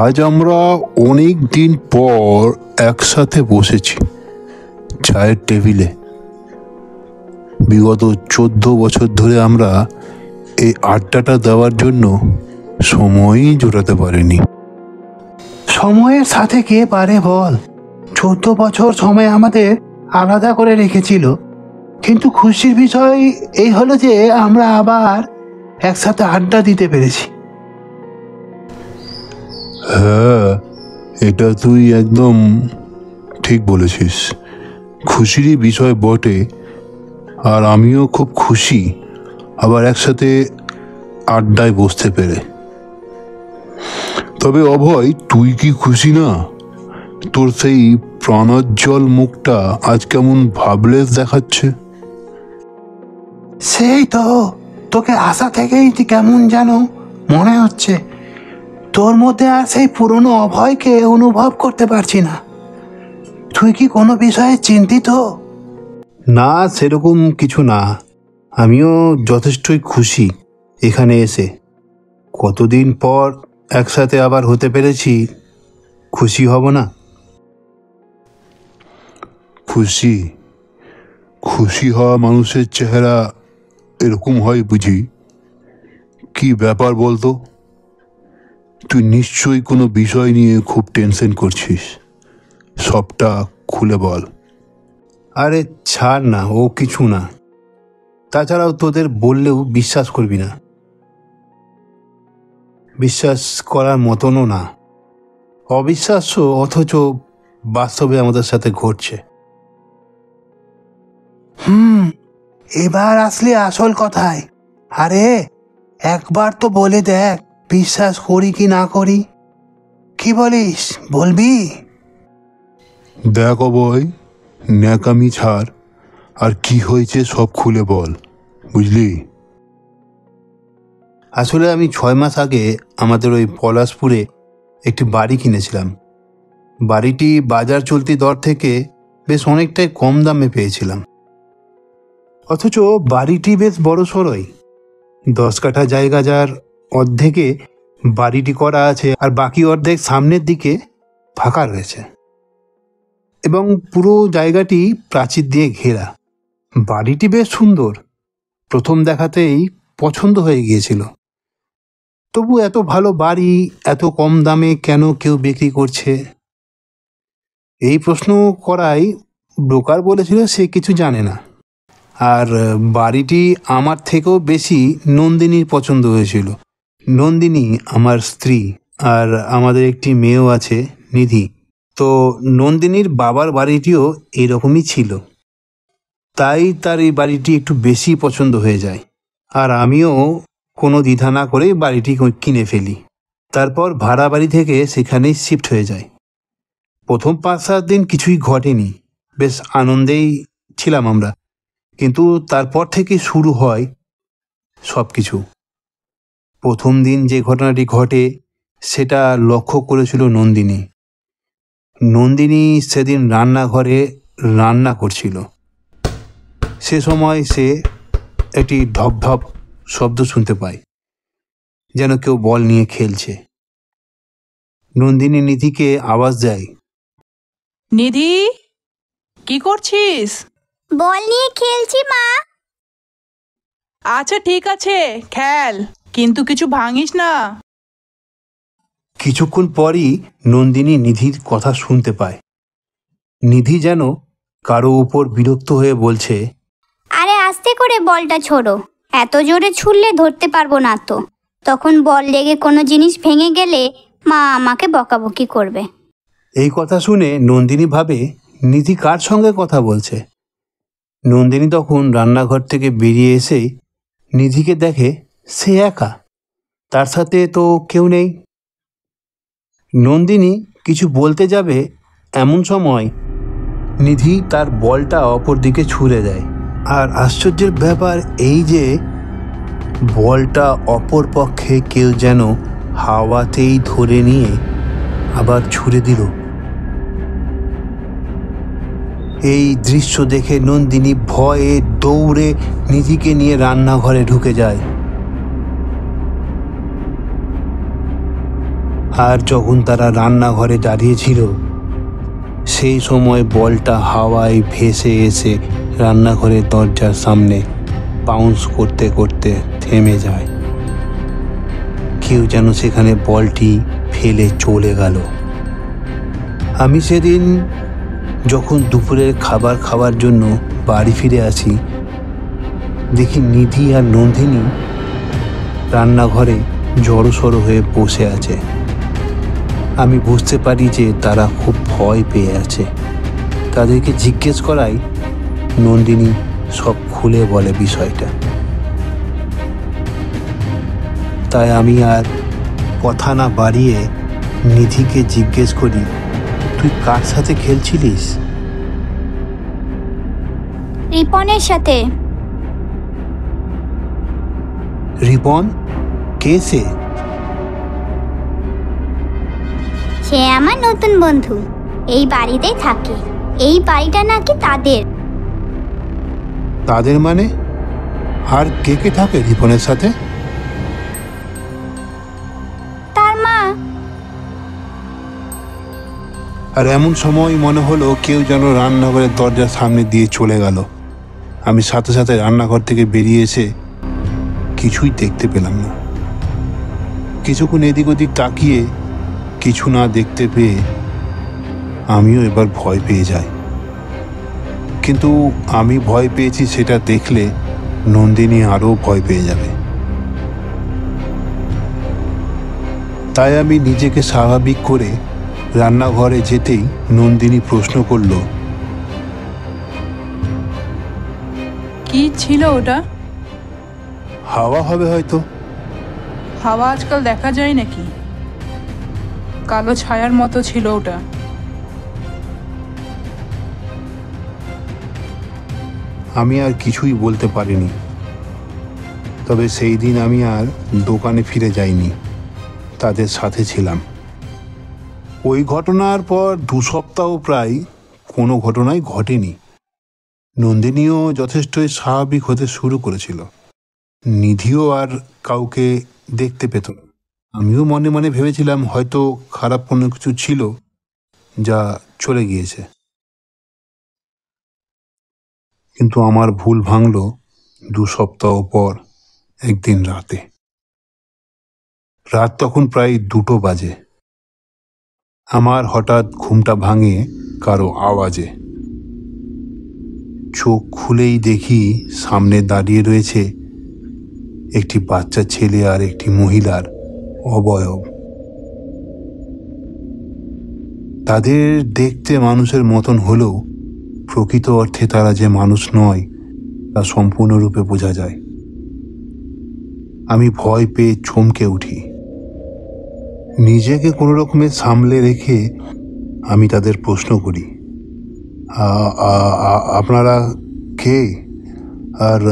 আজ আমরা অনেক দিন পর একসাথে বসেছি চায়ের টেবিলে। বিগত 14 বছর ধরে আমরা এই আড্ডাটা দেওয়ার জন্য সময়ই জোটাতে পারিনি। সময়ের সাথে কে পারে বল? 14 বছর সময় আমাদের আলাদা করে রেখেছিল, কিন্তু খুশির বিষয় এই হলো যে আমরা আবার একসাথে আড্ডা দিতে পেরেছি। হ্যাঁ, এটা তুই একদম ঠিক বলেছিস। খুশিরই বিষয় বটে, আর আমিও খুব খুশি আবার একসাথে আড্ডায় বসতে পেরে। তবে অভয়, তুই কি খুশি না? তোর সেই প্রাণোজ্জ্বল মুখটা আজ কেমন ভাবলেস দেখাচ্ছে। সেই তো, তোকে আসা থেকেই কেমন যেন মনে হচ্ছে তোর মধ্যে আর সেই পুরনো অভয়কে অনুভব করতে পারছি না। তুই কি কোনো বিষয়ে চিন্তিত? না, সেরকম কিছু না। আমিও যথেষ্টই খুশি এখানে এসে। কতদিন পর একসাথে আবার হতে পেরেছি, খুশি হব না? খুশি খুশি হওয়া মানুষের চেহারা এরকম হয় বুঝি? কি ব্যাপার বলতো? তুই নিশ্চয়ই কোনো বিষয় নিয়ে খুব টেনশন করছিস। সবটা খুলে বল। আরে ছাড় না, ও কিছু না। তাছাড়াও তোদের বললেও বিশ্বাস করবি না, বিশ্বাস করার মতনও না। অবিশ্বাস্য, অথচ বাস্তবে আমাদের সাথে ঘটছে। এবার আসলে আসল কথায়। আরে একবার তো বলে দেখ, বিশ্বাস করি কি না করি। কি বলিস, বলবি? দেখ অভয়, ন্যাকামি ছাড়, আর কি হয়েছে সব খুলে বল, বুঝলি? আসলে আমি 6 মাস আগে আমাদের ওই পলাশপুরে একটি বাড়ি কিনেছিলাম। বাড়িটি বাজার চলতি দর থেকে বেশ অনেকটাই কম দামে পেয়েছিলাম। অথচ বাড়িটি বেশ বড় সড়ই। 10 কাঠা জায়গা, যার অর্ধেকে বাড়িটি করা আছে আর বাকি অর্ধেক সামনের দিকে ফাঁকা রয়েছে, এবং পুরো জায়গাটি প্রাচীর দিয়ে ঘেরা। বাড়িটি বেশ সুন্দর, প্রথম দেখাতেই পছন্দ হয়ে গিয়েছিল। তবু এত ভালো বাড়ি এত কম দামে কেন কেউ বিক্রি করছে, এই প্রশ্ন করাই ব্রোকার বলেছিল সে কিছু জানে না। আর বাড়িটি আমার থেকেও বেশি নন্দিনীর পছন্দ হয়েছিল। নন্দিনী আমার স্ত্রী, আর আমাদের একটি মেয়েও আছে, নিধি। তো নন্দিনীর বাবার বাড়িটিও এরকমই ছিল, তাই তার এই বাড়িটি একটু বেশি পছন্দ হয়ে যায়। আর আমিও কোনো দ্বিধা না করে বাড়িটি কিনে ফেলি। তারপর ভাড়া বাড়ি থেকে সেখানেই শিফট হয়ে যায়। প্রথম 5-7 দিন কিছুই ঘটেনি, বেশ আনন্দেই ছিলাম আমরা। কিন্তু তারপর থেকে শুরু হয় সব কিছু। প্রথম দিন যে ঘটনাটি ঘটে সেটা লক্ষ্য করেছিল নন্দিনী। নন্দিনী সেদিন রান্নাঘরে রান্না করছিল। সে সময় সে একটি ধপধপ শব্দ শুনতে পায়, যেন কেউ বল নিয়ে খেলছে। নন্দিনী নিধিকে আওয়াজ দেয়, নিধি, কি করছিস? বল নিয়ে খেলছি মা। আচ্ছা ঠিক আছে, খেল, কিন্তু কিছু ভাঙিস না। কিছুক্ষণ পরই নন্দিনী নিধির কথা শুনতে পায়। নিধি যেন কারো উপর বিরক্ত হয়ে বলছে, আরে আস্তে করে বলটা ছোড়ো, এত জোরে ছুড়লে ধরতে পারবো না তো। তখন বল লেগে কোনো জিনিস ভেঙে গেলে মা আমাকে বকাবকি করবে। এই কথা শুনে নন্দিনী ভাবে নিধি কার সঙ্গে কথা বলছে। নন্দিনী তখন রান্নাঘর থেকে বেরিয়ে এসেই নিধিকে দেখে সে একা, তার সাথে তো কেউ নেই। নন্দিনী কিছু বলতে যাবে, এমন সময় নিধি তার বলটা অপর দিকে ছুঁড়ে দেয়। আর আশ্চর্যের ব্যাপার এই যে বলটা অপর পক্ষে কেউ যেন হাওয়াতেই ধরে নিয়ে আবার ছুঁড়ে দিল। এই দৃশ্য দেখে নন্দিনী ভয়ে দৌড়ে নিধিকে নিয়ে রান্নাঘরে ঢুকে যায়। আর যখন তারা রান্নাঘরে দাঁড়িয়েছিল, সেই সময় বলটা হাওয়ায় ভেসে এসে রান্নাঘরের দরজার সামনে বাউন্স করতে করতে থেমে যায়। কেউ যেন সেখানে বলটি ফেলে চলে গেল। আমি সেদিন যখন দুপুরের খাবার খাওয়ার জন্য বাড়ি ফিরে আসি, দেখি নিধি আর নন্দিনী রান্নাঘরে জড়সড় হয়ে বসে আছে। আমি বুঝতে পারি যে তারা খুব ভয় পেয়ে আছে। তাদেরকে জিজ্ঞেস করাই নন্দিনী সব খুলে বলে বিষয়টা। তাই আমি আর কথা না বাড়িয়ে নিধিকে জিজ্ঞেস করি, তুই কার সাথে খেলছিলিস? রিপনের সাথে। রিপন? কে সে? সে আমার নতুন বন্ধু, এই বাড়িতেই থাকে। এই বাড়িটা নাকি তাদের। তাদের মানে? আর কে কে থাকে রিপনের সাথে? তার মা। আর এমন সময় মনে হলো কেউ যেন রান্নাঘরের দরজার সামনে দিয়ে চলে গেল। আমি সাথে সাথে রান্নাঘর থেকে বেরিয়ে এসে কিছুই দেখতে পেলাম না। কিছুক্ষণ এদিক ওদিক তাকিয়ে কিছু না দেখতে পেয়ে আমিও এবার ভয় পেয়ে যাই। কিন্তু আমি ভয় পেয়েছি সেটা দেখলে নন্দিনী আরও ভয় পেয়ে যাবে। তাই আমি নিজেকে স্বাভাবিক করে রান্নাঘরে যেতেই নন্দিনী প্রশ্ন করল, কি ছিল ওটা? হাওয়া হবে হয়তো। হাওয়া আজকাল দেখা যায় নাকি? কালো ছায়ার মতো ছিল ওটা। আমি আর কিছুই বলতে পারিনি। তবে সেই দিন আমি আর দোকানে ফিরে যাইনি, তাদের সাথে ছিলাম। ওই ঘটনার পর 2 সপ্তাহ প্রায় কোনো ঘটনাই ঘটেনি। নন্দিনীও যথেষ্টই স্বাভাবিক হতে শুরু করেছিল। নিধিও আর কাউকে দেখতে পেত না। আমিও মনে মনে ভেবেছিলাম হয়তো খারাপ কোনো কিছু ছিল যা চলে গিয়েছে। কিন্তু আমার ভুল ভাঙল 2 সপ্তাহ পর একদিন রাতে। রাত তখন প্রায় 2টো বাজে। আমার হঠাৎ ঘুমটা ভাঙে কারো আওয়াজে। চোখ খুলেই দেখি সামনে দাঁড়িয়ে রয়েছে একটি বাচ্চা ছেলে আর একটি মহিলার অবয়ব। তাদের দেখতে মানুষের মতন হলেও প্রকৃত অর্থে তারা যে মানুষ নয় তা সম্পূর্ণরূপে বোঝা যায়। আমি ভয় পেয়ে চমকে উঠি। নিজেকে কোনো রকমে সামলে রেখে আমি তাদের প্রশ্ন করি, আপনারা কে? আর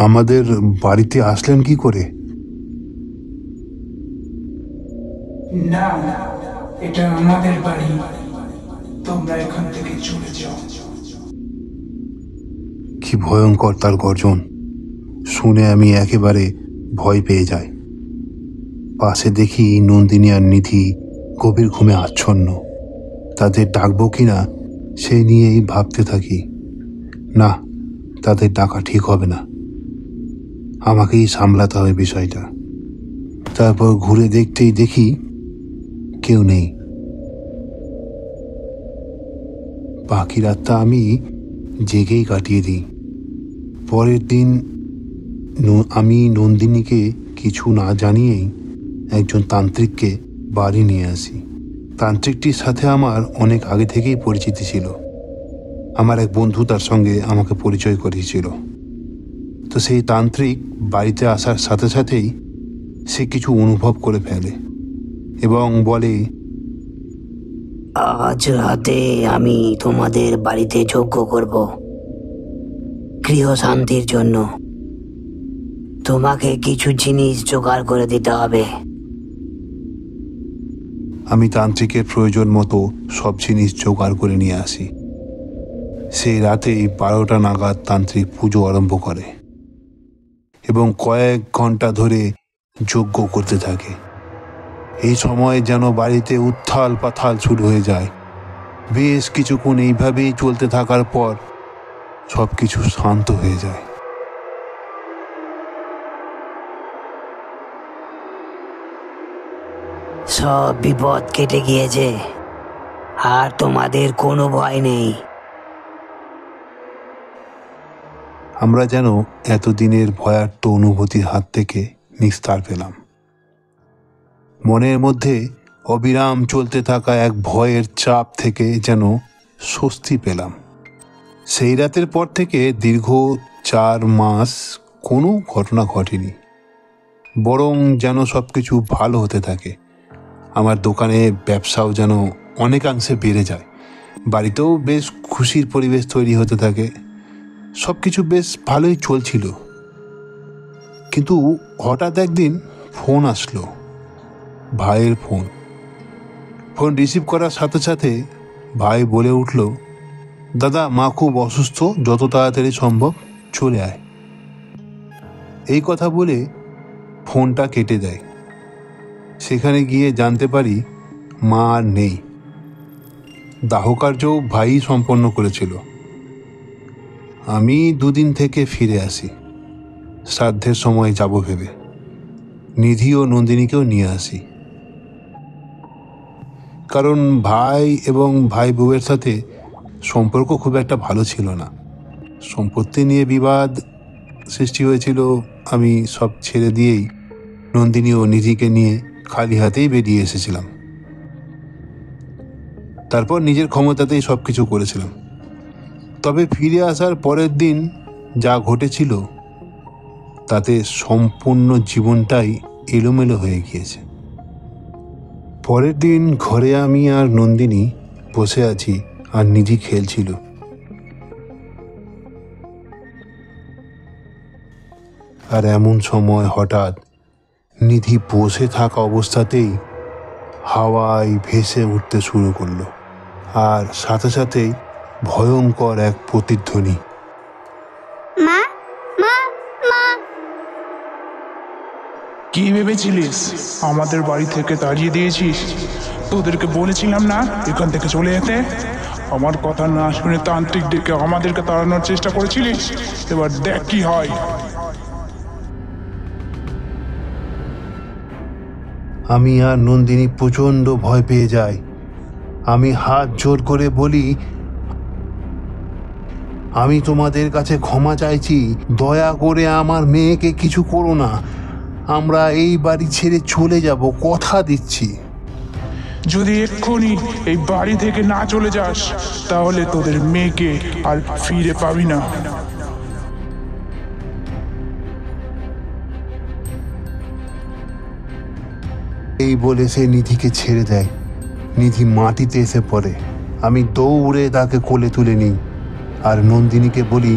আমাদের বাড়িতে আসলেন কি করে? না, এটা আমাদের বাড়ি, তোমরা এখান থেকে চলে যাও। কি ভয়ঙ্কর তার গর্জন! শুনে আমি একেবারে ভয় পেয়ে যাই। পাশে দেখি নন্দিনী আর নিধি গভীর ঘুমে আচ্ছন্ন। তাদের ডাকবো কিনা সেই নিয়েই ভাবতে থাকি। না, তাদের ডাকা ঠিক হবে না, আমাকেই সামলাতে হবে বিষয়টা। তারপর ঘুরে দেখতেই দেখি কেউ নেই। বাকি রাতটা আমি জেগেই কাটিয়ে দিই। পরের দিন আমি নন্দিনীকে কিছু না জানিয়েই একজন তান্ত্রিককে বাড়ি নিয়ে আসি। তান্ত্রিকটির সাথে আমার অনেক আগে থেকেই পরিচিতি ছিল। আমার এক বন্ধু তার সঙ্গে আমাকে পরিচয় করিয়েছিল। তো সেই তান্ত্রিক বাড়িতে আসার সাথে সাথেই সে কিছু অনুভব করে ফেলে এবং বলে, আজ রাতে আমি তোমাদের বাড়িতে যজ্ঞ করব গৃহ শান্তির জন্য। তোমাকে কিছু জিনিস জোগাড় করে দিতে হবে। আমি তান্ত্রিকের প্রয়োজন মতো সব জিনিস জোগাড় করে নিয়ে আসি। সেই রাতেই 12টা নাগাদ তান্ত্রিক পুজো আরম্ভ করে এবং কয়েক ঘন্টা ধরে যজ্ঞ করতে থাকে। এই সময় যেন বাড়িতে উত্থাল পাথাল শুরু হয়ে যায়। বেশ কিছুক্ষণ এইভাবেই চলতে থাকার পর সব কিছু শান্ত হয়ে যায়। সব বিপদ কেটে গিয়েছে, আর তোমাদের কোনো ভয় নেই। আমরা যেন এতদিনের ভয়ার্ত অনুভূতির হাত থেকে নিস্তার পেলাম। মনের মধ্যে অবিরাম চলতে থাকা এক ভয়ের চাপ থেকে যেন স্বস্তি পেলাম। সেই রাতের পর থেকে দীর্ঘ 4 মাস কোনো ঘটনা ঘটেনি, বরং যেন সব কিছু ভালো হতে থাকে। আমার দোকানে ব্যবসাও যেন অনেকাংশে বেড়ে যায়, বাড়িতেও বেশ খুশির পরিবেশ তৈরি হতে থাকে। সব কিছু বেশ ভালোই চলছিল, কিন্তু হঠাৎ একদিন ফোন আসলো, ভাইয়ের ফোন। ফোন রিসিভ করার সাথে সাথে ভাই বলে উঠল, দাদা, মা খুব অসুস্থ, যত তাড়াতাড়ি সম্ভব চলে আয়। এই কথা বলে ফোনটা কেটে দেয়। সেখানে গিয়ে জানতে পারি মা আর নেই। দাহকার্য ভাই সম্পন্ন করেছিল। আমি 2 দিন থেকে ফিরে আসি, শ্রাদ্ধের সময় যাব ভেবে। নিধি ও নন্দিনীকেও নিয়ে আসি, কারণ ভাই এবং ভাই বউয়ের সাথে সম্পর্ক খুব একটা ভালো ছিল না। সম্পত্তি নিয়ে বিবাদ সৃষ্টি হয়েছিল। আমি সব ছেড়ে দিয়েই নন্দিনী ও নিধিকে নিয়ে খালি হাতেই বেরিয়ে এসেছিলাম। তারপর নিজের ক্ষমতাতেই সব কিছু করেছিলাম। তবে ফিরে আসার পরের দিন যা ঘটেছিল তাতে সম্পূর্ণ জীবনটাই এলোমেলো হয়ে গিয়েছে। পরের দিন ঘরে আমি আর নন্দিনী বসে আছি, আর নিধি খেলছিল। আর এমন সময় হঠাৎ নিধি বসে থাকা অবস্থাতেই হাওয়ায় ভেসে উঠতে শুরু করলো, আর সাথে সাথেই ভয়ঙ্কর এক প্রতিধ্বনি। মা, মা, মা। কি ভেবেছিলিস আমাদের বাড়ি থেকে তাড়িয়ে দিয়েছিস? তোদেরকে বলেছিলাম না এখান থেকে চলে যেতে? আমার কথা না শুনে তান্ত্রিক ডেকে আমাদেরকে তাড়ানোর চেষ্টা করেছিলিস। এবার দেখ কি হয়। আমি আর নন্দিনী প্রচণ্ড ভয় পেয়ে যাই। আমি হাত জোর করে বলি, আমি তোমাদের কাছে ক্ষমা চাইছি, দয়া করে আমার মেয়েকে কিছু করো না। আমরা এই বাড়ি ছেড়ে চলে যাব, কথা দিচ্ছি। যদি এক্ষুনি এই বাড়ি থেকে না চলে যাস তাহলে তোদের মেয়েকে আর ফিরে পাবি না। এই বলে সে নিধিকে ছেড়ে দেয়। নিধি মাটিতে এসে পড়ে। আমি দৌড়ে তাকে কোলে তুলে নিই, আর নন্দিনীকে বলি,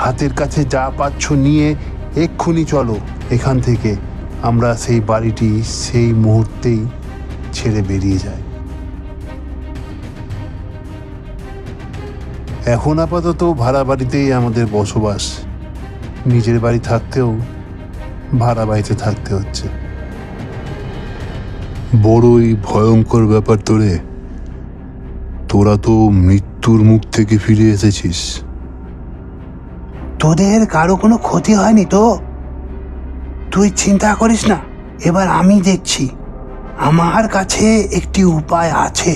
হাতের কাছে যা পাচ্ছ নিয়ে এক্ষুনি চলো এখান থেকে। আমরা সেই বাড়িটি সেই মুহূর্তেই ছেড়ে বেরিয়ে যাই। এখন আপাতত ভাড়া বাড়িতেই আমাদের বসবাস। নিজের বাড়ি থাকতেও ভাড়া বাড়িতে থাকতে হচ্ছে। বড়ই ভয়ঙ্কর ব্যাপার তোরে। তোরা তো মৃত্যুর মুখ থেকে ফিরে এসেছিস। তোদের কারো কোনো ক্ষতি হয়নি তো? তুই চিন্তা করিস না, এবার আমি দেখছি। আমার কাছে একটি উপায় আছে।